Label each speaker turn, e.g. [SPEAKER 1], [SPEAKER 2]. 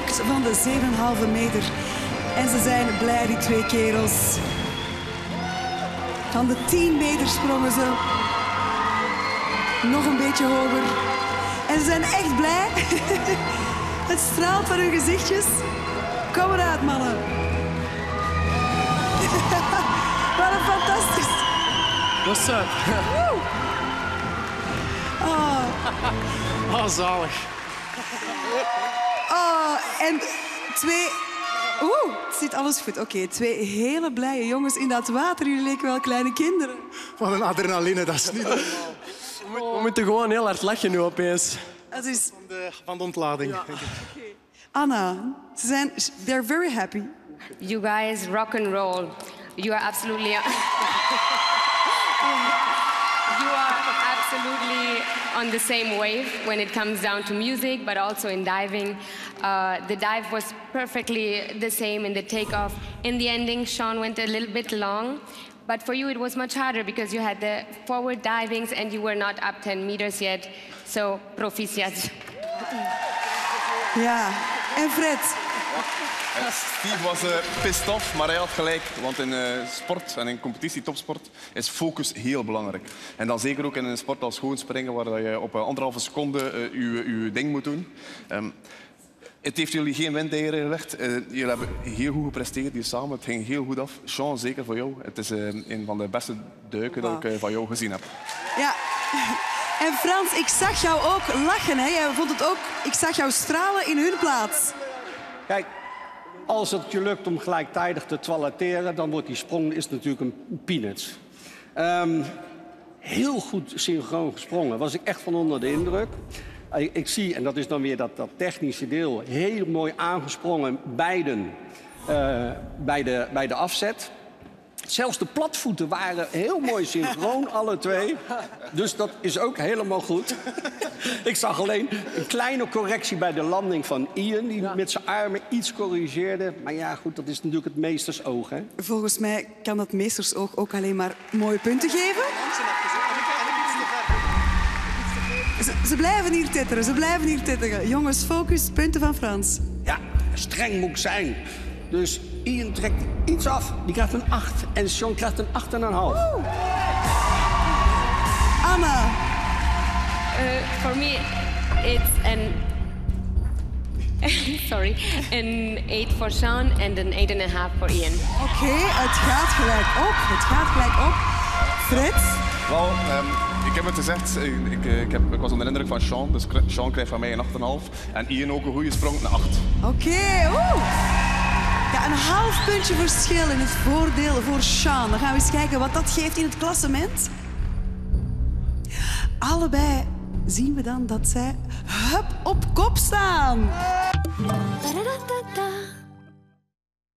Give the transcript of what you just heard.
[SPEAKER 1] natuurlijk van de 7,5 meter. En ze zijn blij, die twee kerels. Van de 10 meter sprongen ze. Nog een beetje hoger. En ze zijn echt blij. Het straalt van hun gezichtjes. Kom eruit, mannen. Wat een fantastisch.
[SPEAKER 2] What's up? Oh, zalig.
[SPEAKER 1] Oh, en twee... het zit alles goed. Oké, twee hele blije jongens in dat water. Jullie leken wel kleine kinderen.
[SPEAKER 3] Wat een adrenaline, dat is niet normaal.
[SPEAKER 2] We moeten gewoon heel hard lachen nu opeens.
[SPEAKER 1] Dat is...
[SPEAKER 3] Van de ontlading.
[SPEAKER 1] Ja. Anna, ze zijn... They're very happy.
[SPEAKER 4] You guys rock and roll. You are absolutely... You are absolutely on the same wave when it comes down to music, but also in diving. The dive was perfectly the same in the takeoff. In the ending, Sean went a little bit long, but for you it was much harder because you had the forward divings and you were not up 10 meters yet. So, proficiat.
[SPEAKER 1] Ja, en Fred?
[SPEAKER 5] Steve was pissed off, maar hij had gelijk. Want in sport en in competitie, topsport, is focus heel belangrijk. En dan zeker ook in een sport als schoonspringen, waar je op 1,5 seconde je ding moet doen. Het heeft jullie geen windeieren gelegd. Jullie hebben heel goed gepresteerd hier samen. Het ging heel goed af. Sean, zeker voor jou. Het is een van de beste duiken dat ik van jou gezien heb.
[SPEAKER 1] Ja. En Frans, ik zag jou ook lachen. Hè? Jij vond het ook... Ik zag jou stralen in hun plaats.
[SPEAKER 6] Kijk, als het je lukt om gelijktijdig te toiletteren, dan wordt die sprong is natuurlijk een peanuts. Heel goed synchroon gesprongen. Was ik echt van onder de indruk. Ik zie, en dat is dan weer dat technische deel, heel mooi aangesprongen, beiden bij de afzet. Zelfs de platvoeten waren heel mooi synchroon, alle twee. Dus dat is ook helemaal goed. Ik zag alleen een kleine correctie bij de landing van Ian, die met zijn armen iets corrigeerde. Maar ja, goed, dat is natuurlijk het meestersoog, hè?
[SPEAKER 1] Volgens mij kan dat meestersoog ook alleen maar mooie punten geven. Ze blijven hier titteren, ze blijven hier titteren. Jongens, focus, punten van Frans.
[SPEAKER 6] Ja, streng moet ik zijn. Dus Ian trekt iets af. Die krijgt een 8 en Sean krijgt een 8,5.
[SPEAKER 1] Anna.
[SPEAKER 4] For me, it's an 8 for Sean and an 8,5 for Ian.
[SPEAKER 1] Oké, het gaat gelijk op. Het gaat gelijk op. Fred?
[SPEAKER 5] Wel, ik heb het gezegd. Ik was onder de indruk van Sean. Dus Sean krijgt van mij een 8,5. En Ian ook een goede sprong, een 8.
[SPEAKER 1] Oké, Ja, een half puntje verschil in het voordeel voor Sean. Dan gaan we eens kijken wat dat geeft in het klassement. Allebei zien we dan dat zij op kop staan.